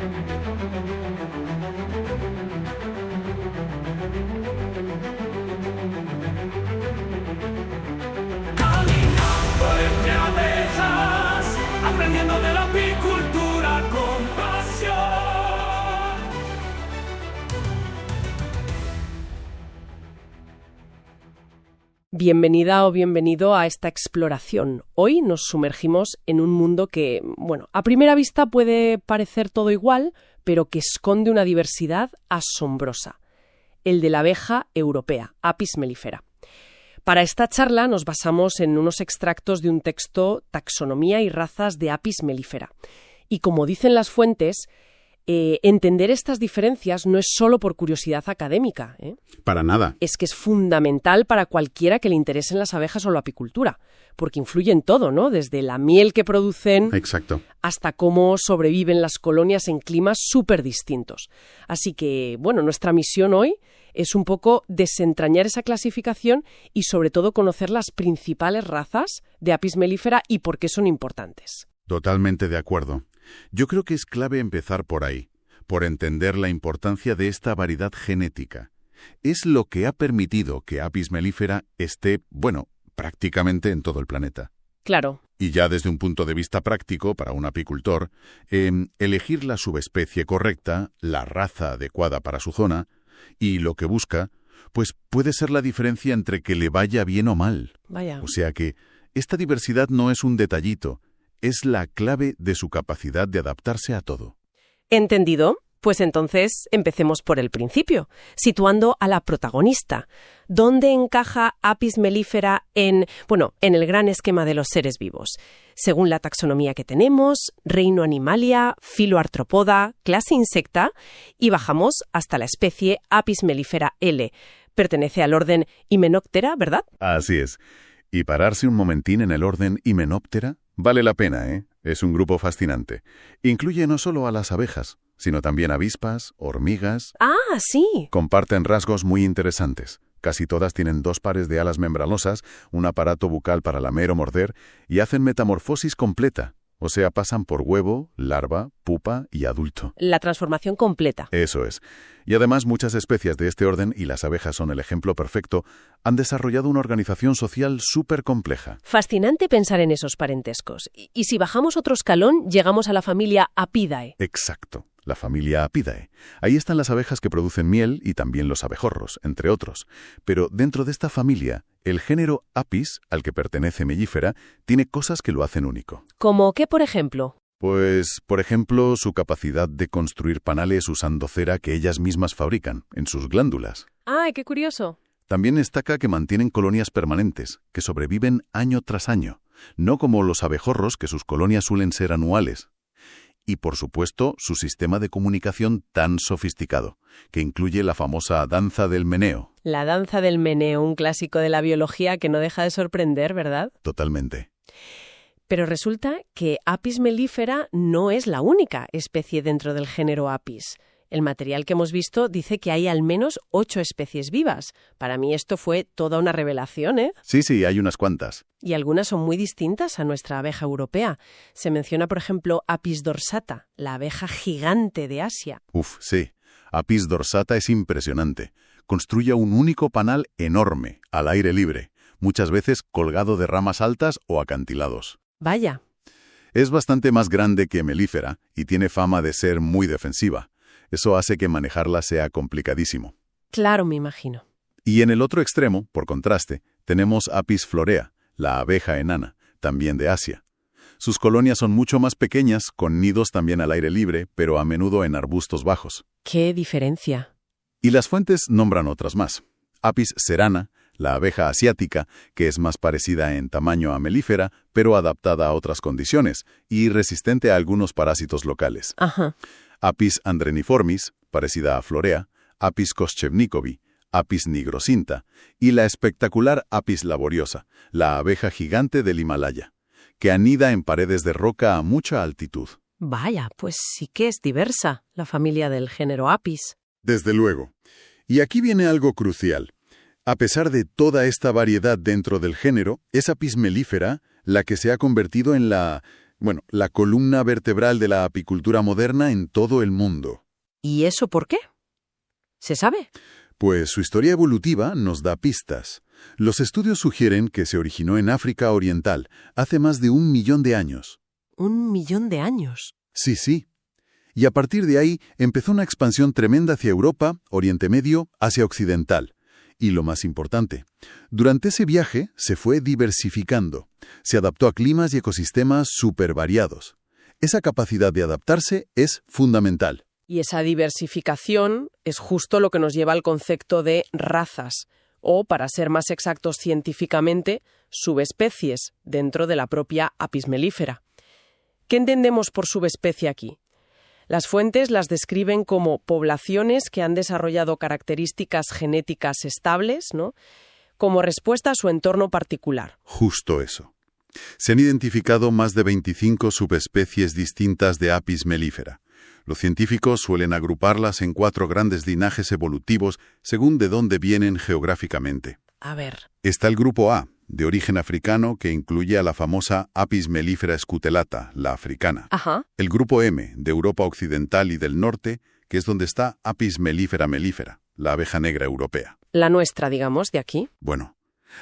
Entre abejas, aprendiendo de la apicultura con pasión. Bienvenida o bienvenido a esta exploración. Hoy nos sumergimos en un mundo que, bueno, a primera vista puede parecer todo igual, pero que esconde una diversidad asombrosa. El de la abeja europea, Apis mellifera. Para esta charla nos basamos en unos extractos de un texto Taxonomía y razas de Apis mellifera. Y como dicen las fuentes, entender estas diferencias no es solo por curiosidad académica. Para nada. Es que es fundamental para cualquiera que le interesen las abejas o la apicultura, porque influye en todo, ¿no? Desde la miel que producen. Exacto. Hasta cómo sobreviven las colonias en climas súper distintos. Así que, bueno, nuestra misión hoy es un poco desentrañar esa clasificación y sobre todo conocer las principales razas de Apis mellifera y por qué son importantes. Totalmente de acuerdo. Yo creo que es clave empezar por ahí, por entender la importancia de esta variedad genética. Es lo que ha permitido que Apis mellifera esté, bueno, prácticamente en todo el planeta. Claro. Y ya desde un punto de vista práctico, para un apicultor, elegir la subespecie correcta, la raza adecuada para su zona, y lo que busca, pues puede ser la diferencia entre que le vaya bien o mal. Vaya. O sea que esta diversidad no es un detallito, es la clave de su capacidad de adaptarse a todo. ¿Entendido? Pues entonces empecemos por el principio, situando a la protagonista. ¿Dónde encaja Apis mellifera en el gran esquema de los seres vivos? Según la taxonomía que tenemos, reino Animalia, filo Arthropoda, clase Insecta, y bajamos hasta la especie Apis mellifera L. Pertenece al orden Hymenoptera, ¿verdad? Así es. Y pararse un momentín en el orden Hymenoptera vale la pena, ¿eh? Es un grupo fascinante. Incluye no solo a las abejas, sino también avispas, hormigas. Ah, sí. Comparten rasgos muy interesantes. Casi todas tienen 2 pares de alas membranosas, un aparato bucal para lamer o morder, y hacen metamorfosis completa. O sea, pasan por huevo, larva, pupa y adulto. La transformación completa. Eso es. Y además muchas especies de este orden, y las abejas son el ejemplo perfecto, han desarrollado una organización social súper compleja. Fascinante pensar en esos parentescos. Y si bajamos otro escalón, llegamos a la familia Apidae. Exacto. La familia Apidae. Ahí están las abejas que producen miel y también los abejorros, entre otros. Pero dentro de esta familia, el género Apis, al que pertenece mellifera, tiene cosas que lo hacen único. ¿Cómo qué, por ejemplo? Pues, por ejemplo, su capacidad de construir panales usando cera que ellas mismas fabrican, en sus glándulas. ¡Ay, qué curioso! También destaca que mantienen colonias permanentes, que sobreviven año tras año, no como los abejorros, que sus colonias suelen ser anuales. Y, por supuesto, su sistema de comunicación tan sofisticado, que incluye la famosa danza del meneo. La danza del meneo, un clásico de la biología que no deja de sorprender, ¿verdad? Totalmente. Pero resulta que Apis mellifera no es la única especie dentro del género Apis. El material que hemos visto dice que hay al menos 8 especies vivas. Para mí esto fue toda una revelación, ¿eh? Sí, hay unas cuantas. Y algunas son muy distintas a nuestra abeja europea. Se menciona, por ejemplo, Apis dorsata, la abeja gigante de Asia. Sí. Apis dorsata es impresionante. Construye un único panal enorme, al aire libre, muchas veces colgado de ramas altas o acantilados. Vaya. Es bastante más grande que mellifera y tiene fama de ser muy defensiva. Eso hace que manejarla sea complicadísimo. Claro, me imagino. Y en el otro extremo, por contraste, tenemos Apis florea, la abeja enana, también de Asia. Sus colonias son mucho más pequeñas, con nidos también al aire libre, pero a menudo en arbustos bajos. ¡Qué diferencia! Y las fuentes nombran otras más. Apis cerana, la abeja asiática, que es más parecida en tamaño a mellifera, pero adaptada a otras condiciones y resistente a algunos parásitos locales. Ajá. Apis andreniformis, parecida a florea, Apis koschevnikovi, Apis nigrosinta, y la espectacular Apis laboriosa, la abeja gigante del Himalaya, que anida en paredes de roca a mucha altitud. Vaya, pues sí que es diversa la familia del género Apis. Desde luego. Y aquí viene algo crucial. A pesar de toda esta variedad dentro del género, es Apis mellifera la que se ha convertido en la Bueno, la columna vertebral de la apicultura moderna en todo el mundo. ¿Y eso por qué? ¿Se sabe? Pues su historia evolutiva nos da pistas. Los estudios sugieren que se originó en África Oriental hace más de 1 millón de años. 1 millón de años. Sí. Y a partir de ahí empezó una expansión tremenda hacia Europa, Oriente Medio, Asia Occidental. Y lo más importante, durante ese viaje se fue diversificando. Se adaptó a climas y ecosistemas súper variados. Esa capacidad de adaptarse es fundamental. Y esa diversificación es justo lo que nos lleva al concepto de razas, o, para ser más exactos científicamente, subespecies dentro de la propia Apis mellifera. ¿Qué entendemos por subespecie aquí? Las fuentes las describen como poblaciones que han desarrollado características genéticas estables, ¿no?, como respuesta a su entorno particular. Justo eso. Se han identificado más de 25 subespecies distintas de Apis mellifera. Los científicos suelen agruparlas en 4 grandes linajes evolutivos según de dónde vienen geográficamente. A ver. Está el grupo A, de origen africano, que incluye a la famosa Apis mellifera scutellata, la africana. Ajá. El grupo M, de Europa Occidental y del Norte, que es donde está Apis mellifera mellifera, la abeja negra europea. La nuestra, digamos, de aquí. Bueno,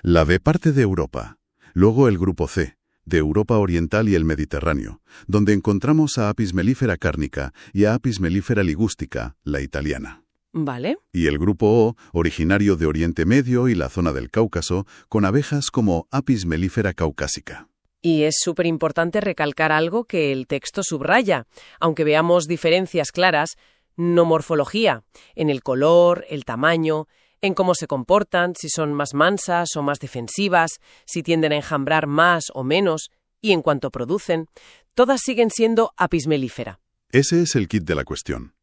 la B parte de Europa. Luego el grupo C, de Europa Oriental y el Mediterráneo, donde encontramos a Apis mellifera cárnica y a Apis mellifera ligustica, la italiana. Vale. Y el grupo O, originario de Oriente Medio y la zona del Cáucaso, con abejas como Apis mellifera caucásica. Y es súper importante recalcar algo que el texto subraya, aunque veamos diferencias claras, no morfología, en el color, el tamaño, en cómo se comportan, si son más mansas o más defensivas, si tienden a enjambrar más o menos, y en cuanto producen, todas siguen siendo Apis mellifera. Ese es el kit de la cuestión.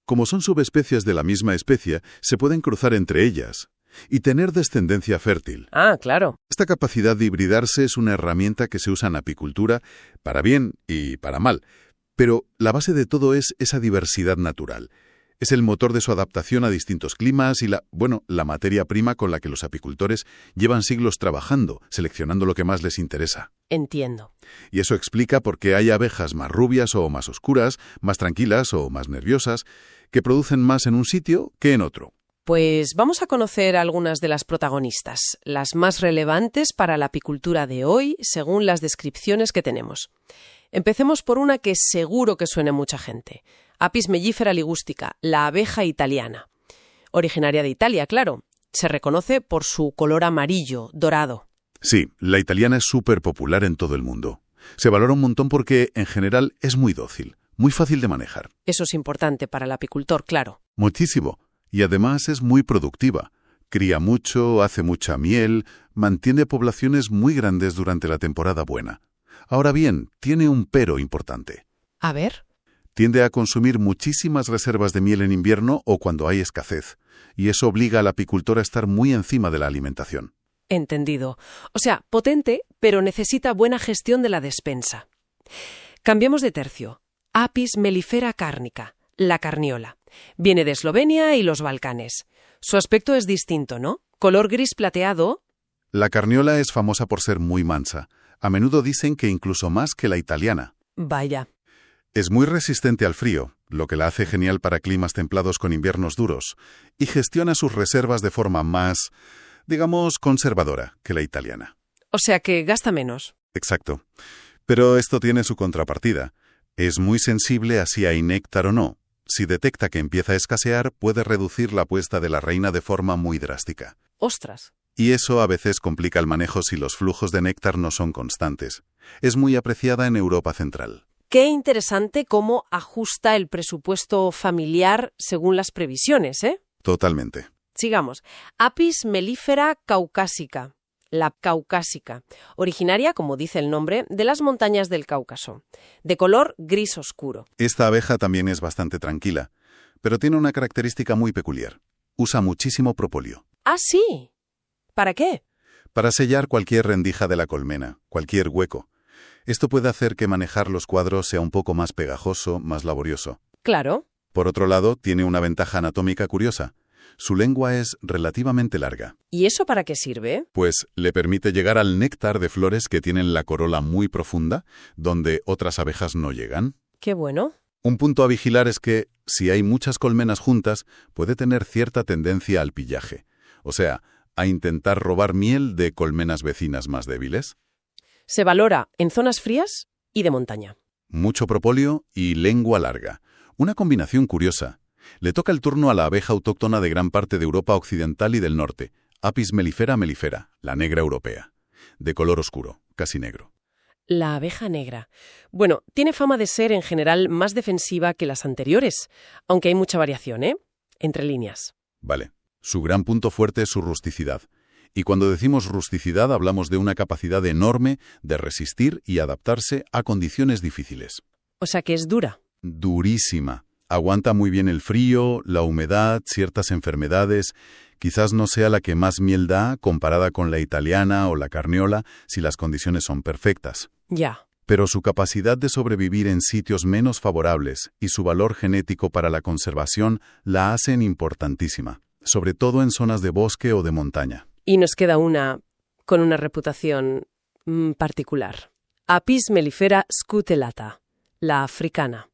Como son subespecies de la misma especie, se pueden cruzar entre ellas y tener descendencia fértil. Ah, claro. Esta capacidad de hibridarse es una herramienta que se usa en apicultura para bien y para mal, pero la base de todo es esa diversidad natural. Es el motor de su adaptación a distintos climas y la materia prima con la que los apicultores llevan siglos trabajando, seleccionando lo que más les interesa. Entiendo. Y eso explica por qué hay abejas más rubias o más oscuras, más tranquilas o más nerviosas, que producen más en un sitio que en otro. Pues vamos a conocer algunas de las protagonistas, las más relevantes para la apicultura de hoy, según las descripciones que tenemos. Empecemos por una que seguro que suene a mucha gente. Apis mellifera ligustica, la abeja italiana. Originaria de Italia, claro. Se reconoce por su color amarillo, dorado. Sí, la italiana es súper popular en todo el mundo. Se valora un montón porque, en general, es muy dócil, muy fácil de manejar. Eso es importante para el apicultor, claro. Muchísimo. Y además es muy productiva. Cría mucho, hace mucha miel, mantiene poblaciones muy grandes durante la temporada buena. Ahora bien, tiene un pero importante. A ver. Tiende a consumir muchísimas reservas de miel en invierno o cuando hay escasez, y eso obliga al apicultor a estar muy encima de la alimentación. Entendido. O sea, potente, pero necesita buena gestión de la despensa. Cambiemos de tercio. Apis mellifera cárnica, la carniola. Viene de Eslovenia y los Balcanes. Su aspecto es distinto, ¿no? Color gris plateado. La carniola es famosa por ser muy mansa. A menudo dicen que incluso más que la italiana. Vaya. Es muy resistente al frío, lo que la hace genial para climas templados con inviernos duros, y gestiona sus reservas de forma más, digamos, conservadora que la italiana. O sea que gasta menos. Exacto. Pero esto tiene su contrapartida. Es muy sensible a si hay néctar o no. Si detecta que empieza a escasear, puede reducir la puesta de la reina de forma muy drástica. ¡Ostras! Y eso a veces complica el manejo si los flujos de néctar no son constantes. Es muy apreciada en Europa Central. Qué interesante cómo ajusta el presupuesto familiar según las previsiones, ¿eh? Totalmente. Sigamos. Apis mellifera caucásica, la caucásica, originaria, como dice el nombre, de las montañas del Cáucaso, de color gris oscuro. Esta abeja también es bastante tranquila, pero tiene una característica muy peculiar. Usa muchísimo propóleo. ¿Ah, sí? ¿Para qué? Para sellar cualquier rendija de la colmena, cualquier hueco. Esto puede hacer que manejar los cuadros sea un poco más pegajoso, más laborioso. Claro. Por otro lado, tiene una ventaja anatómica curiosa. Su lengua es relativamente larga, ¿Y eso para qué sirve? pues le permite llegar al néctar de flores que tienen la corola muy profunda, donde otras abejas no llegan. Qué bueno. Un punto a vigilar es que, si hay muchas colmenas juntas, puede tener cierta tendencia al pillaje, o sea, a intentar robar miel de colmenas vecinas más débiles. Se valora en zonas frías y de montaña. Mucho propóleo y lengua larga. Una combinación curiosa. Le toca el turno a la abeja autóctona de gran parte de Europa occidental y del norte, Apis mellifera mellifera, la negra europea, de color oscuro, casi negro. La abeja negra. Bueno, tiene fama de ser en general más defensiva que las anteriores, aunque hay mucha variación, entre líneas. Vale. Su gran punto fuerte es su rusticidad. Y cuando decimos rusticidad hablamos de una capacidad enorme de resistir y adaptarse a condiciones difíciles. O sea que es dura. Durísima. Aguanta muy bien el frío, la humedad, ciertas enfermedades. Quizás no sea la que más miel da comparada con la italiana o la carniola si las condiciones son perfectas. Ya. Pero su capacidad de sobrevivir en sitios menos favorables y su valor genético para la conservación la hacen importantísima, sobre todo en zonas de bosque o de montaña. Y nos queda una con una reputación particular. Apis mellifera scutellata, la africana.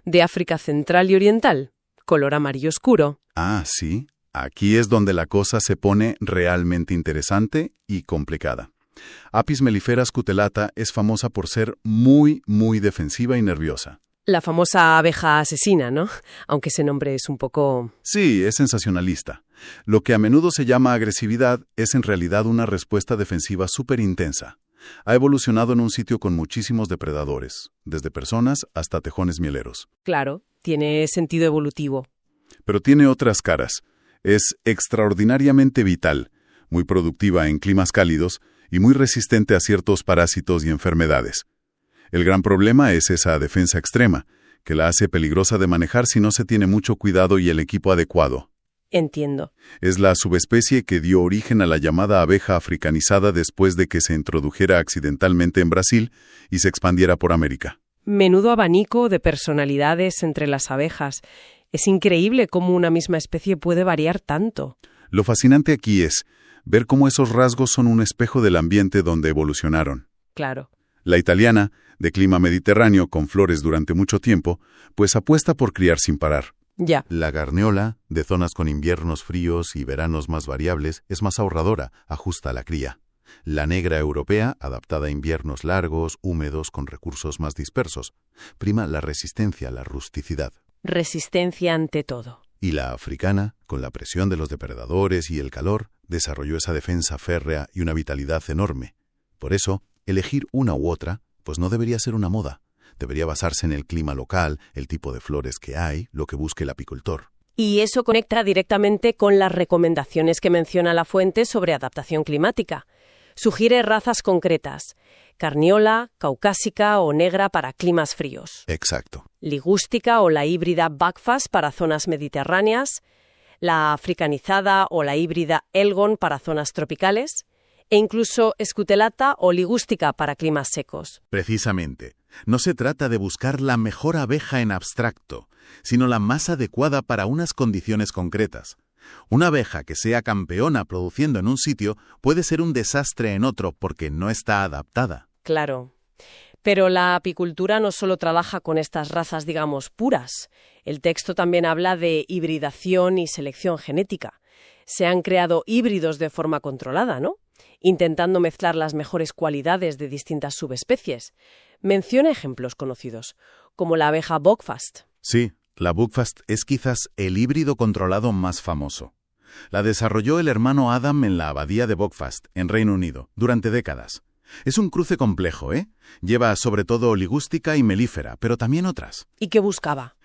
De África Central y Oriental, color amarillo oscuro. Ah, sí. Aquí es donde la cosa se pone realmente interesante y complicada. Apis mellifera scutellata es famosa por ser muy, muy defensiva y nerviosa. La famosa abeja asesina, ¿no? Aunque ese nombre es un poco... Sí, es sensacionalista. Lo que a menudo se llama agresividad es en realidad una respuesta defensiva súper intensa. Ha evolucionado en un sitio con muchísimos depredadores, desde personas hasta tejones mieleros. Claro, tiene sentido evolutivo. Pero tiene otras caras. Es extraordinariamente vital, muy productiva en climas cálidos y muy resistente a ciertos parásitos y enfermedades. El gran problema es esa defensa extrema, que la hace peligrosa de manejar si no se tiene mucho cuidado y el equipo adecuado. Entiendo. Es la subespecie que dio origen a la llamada abeja africanizada después de que se introdujera accidentalmente en Brasil y se expandiera por América. Menudo abanico de personalidades entre las abejas. Es increíble cómo una misma especie puede variar tanto. Lo fascinante aquí es ver cómo esos rasgos son un espejo del ambiente donde evolucionaron. Claro. La italiana, de clima mediterráneo con flores durante mucho tiempo, pues apuesta por criar sin parar. Ya. La garniola, de zonas con inviernos fríos y veranos más variables, es más ahorradora, ajusta a la cría. La negra europea, adaptada a inviernos largos, húmedos, con recursos más dispersos, prima la resistencia, la rusticidad. Resistencia ante todo. Y la africana, con la presión de los depredadores y el calor, desarrolló esa defensa férrea y una vitalidad enorme. Por eso, elegir una u otra, pues no debería ser una moda. Debería basarse en el clima local, el tipo de flores que hay, lo que busque el apicultor. Y eso conecta directamente con las recomendaciones que menciona la fuente sobre adaptación climática. Sugiere razas concretas: carniola, caucásica o negra para climas fríos. Exacto. Ligústica o la híbrida buckfast para zonas mediterráneas, la africanizada o la híbrida elgon para zonas tropicales, e incluso scutellata o ligústica para climas secos. Precisamente, no se trata de buscar la mejor abeja en abstracto, sino la más adecuada para unas condiciones concretas. Una abeja que sea campeona produciendo en un sitio puede ser un desastre en otro porque no está adaptada. Claro. Pero la apicultura no solo trabaja con estas razas, digamos, puras. El texto también habla de hibridación y selección genética. Se han creado híbridos de forma controlada, ¿no? Intentando mezclar las mejores cualidades de distintas subespecies. Menciona ejemplos conocidos, como la abeja buckfast. Sí, la buckfast es quizás el híbrido controlado más famoso. La desarrolló el hermano Adam en la abadía de Buckfast, en Reino Unido, durante décadas. Es un cruce complejo, ¿eh? Lleva sobre todo ligústica y melífera, pero también otras. ¿Y qué buscaba?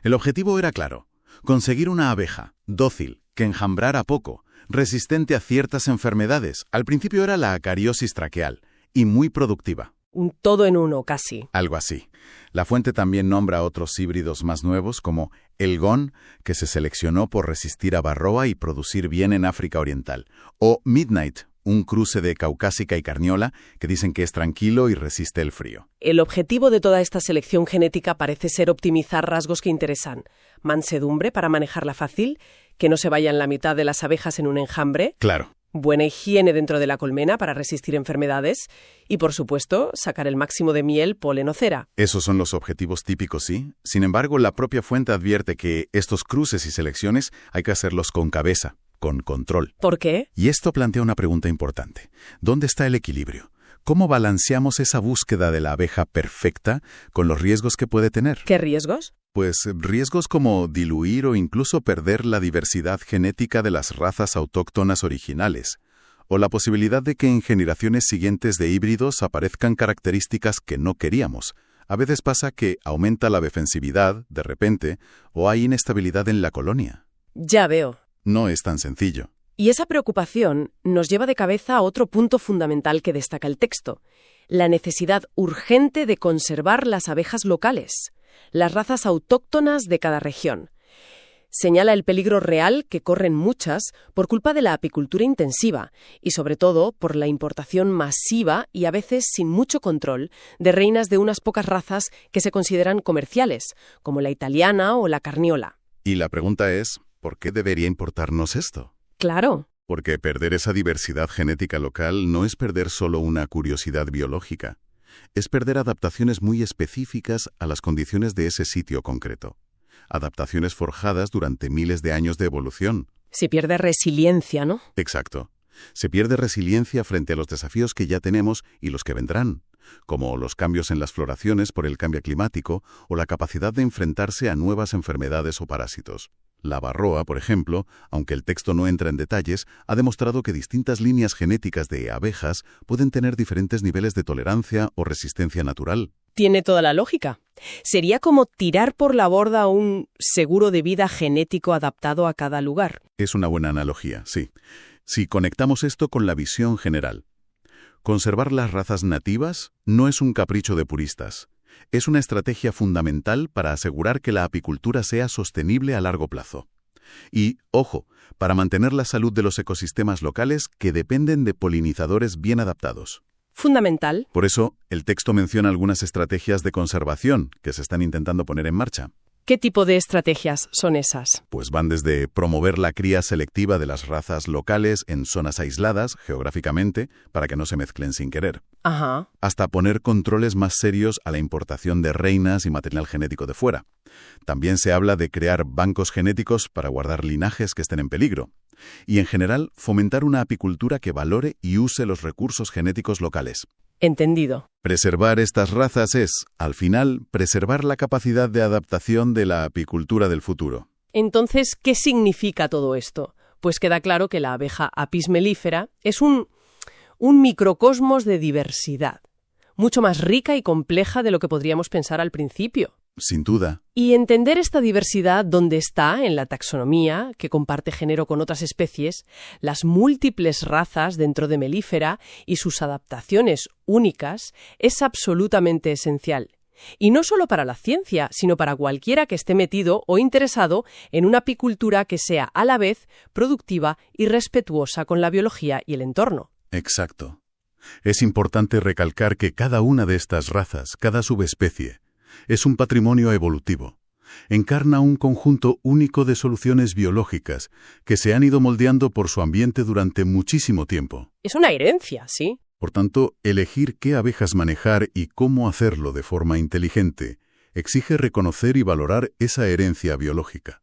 El objetivo era claro: conseguir una abeja dócil, que enjambrara poco, resistente a ciertas enfermedades. Al principio era la acariosis traqueal, y muy productiva. Un todo en uno, casi. Algo así. La fuente también nombra otros híbridos más nuevos, como el gon, que se seleccionó por resistir a varroa y producir bien en África Oriental, o Midnight, un cruce de caucásica y carniola que dicen que es tranquilo y resiste el frío. El objetivo de toda esta selección genética parece ser optimizar rasgos que interesan. Mansedumbre para manejarla fácil, que no se vayan la mitad de las abejas en un enjambre. Claro. Buena higiene dentro de la colmena para resistir enfermedades y, por supuesto, sacar el máximo de miel, polen o cera. Esos son los objetivos típicos, sí. Sin embargo, la propia fuente advierte que estos cruces y selecciones hay que hacerlos con cabeza, con control. ¿Por qué? Y esto plantea una pregunta importante. ¿Dónde está el equilibrio? ¿Cómo balanceamos esa búsqueda de la abeja perfecta con los riesgos que puede tener? ¿Qué riesgos? Pues riesgos como diluir o incluso perder la diversidad genética de las razas autóctonas originales, o la posibilidad de que en generaciones siguientes de híbridos aparezcan características que no queríamos. A veces pasa que aumenta la defensividad, de repente, o hay inestabilidad en la colonia. Ya veo. No es tan sencillo. Y esa preocupación nos lleva de cabeza a otro punto fundamental que destaca el texto: la necesidad urgente de conservar las abejas locales, las razas autóctonas de cada región. Señala el peligro real que corren muchas por culpa de la apicultura intensiva y, sobre todo, por la importación masiva y a veces sin mucho control de reinas de unas pocas razas que se consideran comerciales, como la italiana o la carniola. Y la pregunta es, ¿por qué debería importarnos esto? Claro. Porque perder esa diversidad genética local no es perder solo una curiosidad biológica, es perder adaptaciones muy específicas a las condiciones de ese sitio concreto. Adaptaciones forjadas durante miles de años de evolución. Se pierde resiliencia, ¿no? Exacto. Se pierde resiliencia frente a los desafíos que ya tenemos y los que vendrán, como los cambios en las floraciones por el cambio climático o la capacidad de enfrentarse a nuevas enfermedades o parásitos. La varroa, por ejemplo, aunque el texto no entra en detalles, ha demostrado que distintas líneas genéticas de abejas pueden tener diferentes niveles de tolerancia o resistencia natural. Tiene toda la lógica. Sería como tirar por la borda un seguro de vida genético adaptado a cada lugar. Es una buena analogía, sí. Si conectamos esto con la visión general. Conservar las razas nativas no es un capricho de puristas. Es una estrategia fundamental para asegurar que la apicultura sea sostenible a largo plazo. Y, ojo, para mantener la salud de los ecosistemas locales que dependen de polinizadores bien adaptados. Fundamental. Por eso, el texto menciona algunas estrategias de conservación que se están intentando poner en marcha. ¿Qué tipo de estrategias son esas? Pues van desde promover la cría selectiva de las razas locales en zonas aisladas geográficamente para que no se mezclen sin querer, Ajá. hasta poner controles más serios a la importación de reinas y material genético de fuera. También se habla de crear bancos genéticos para guardar linajes que estén en peligro. Y en general, fomentar una apicultura que valore y use los recursos genéticos locales. Entendido. Preservar estas razas es, al final, preservar la capacidad de adaptación de la apicultura del futuro. Entonces, ¿qué significa todo esto? Pues queda claro que la abeja Apis mellifera es un microcosmos de diversidad, mucho más rica y compleja de lo que podríamos pensar al principio. Sin duda. Y entender esta diversidad dónde está en la taxonomía, que comparte género con otras especies, las múltiples razas dentro de Mellifera y sus adaptaciones únicas, es absolutamente esencial. Y no solo para la ciencia, sino para cualquiera que esté metido o interesado en una apicultura que sea a la vez productiva y respetuosa con la biología y el entorno. Exacto. Es importante recalcar que cada una de estas razas, cada subespecie, es un patrimonio evolutivo. Encarna un conjunto único de soluciones biológicas que se han ido moldeando por su ambiente durante muchísimo tiempo. Es una herencia, ¿sí? Por tanto, elegir qué abejas manejar y cómo hacerlo de forma inteligente exige reconocer y valorar esa herencia biológica.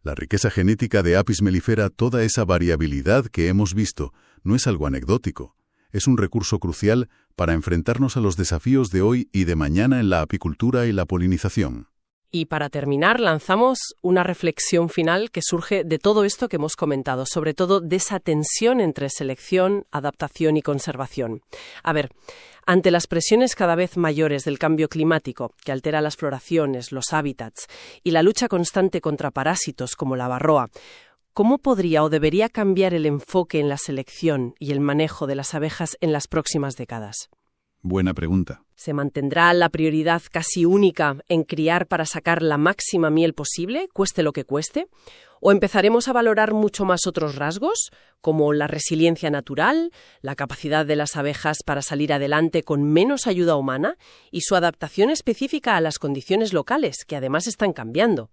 La riqueza genética de Apis mellifera, toda esa variabilidad que hemos visto, no es algo anecdótico. Es un recurso crucial para enfrentarnos a los desafíos de hoy y de mañana en la apicultura y la polinización. Y para terminar, lanzamos una reflexión final que surge de todo esto que hemos comentado, sobre todo de esa tensión entre selección, adaptación y conservación. A ver, ante las presiones cada vez mayores del cambio climático, que altera las floraciones, los hábitats, y la lucha constante contra parásitos como la varroa, ¿cómo podría o debería cambiar el enfoque en la selección y el manejo de las abejas en las próximas décadas? Buena pregunta. ¿Se mantendrá la prioridad casi única en criar para sacar la máxima miel posible, cueste lo que cueste? ¿O empezaremos a valorar mucho más otros rasgos, como la resiliencia natural, la capacidad de las abejas para salir adelante con menos ayuda humana y su adaptación específica a las condiciones locales, que además están cambiando?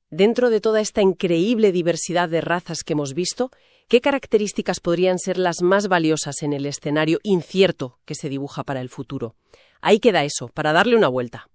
Dentro de toda esta increíble diversidad de razas que hemos visto, ¿qué características podrían ser las más valiosas en el escenario incierto que se dibuja para el futuro? Ahí queda eso, para darle una vuelta.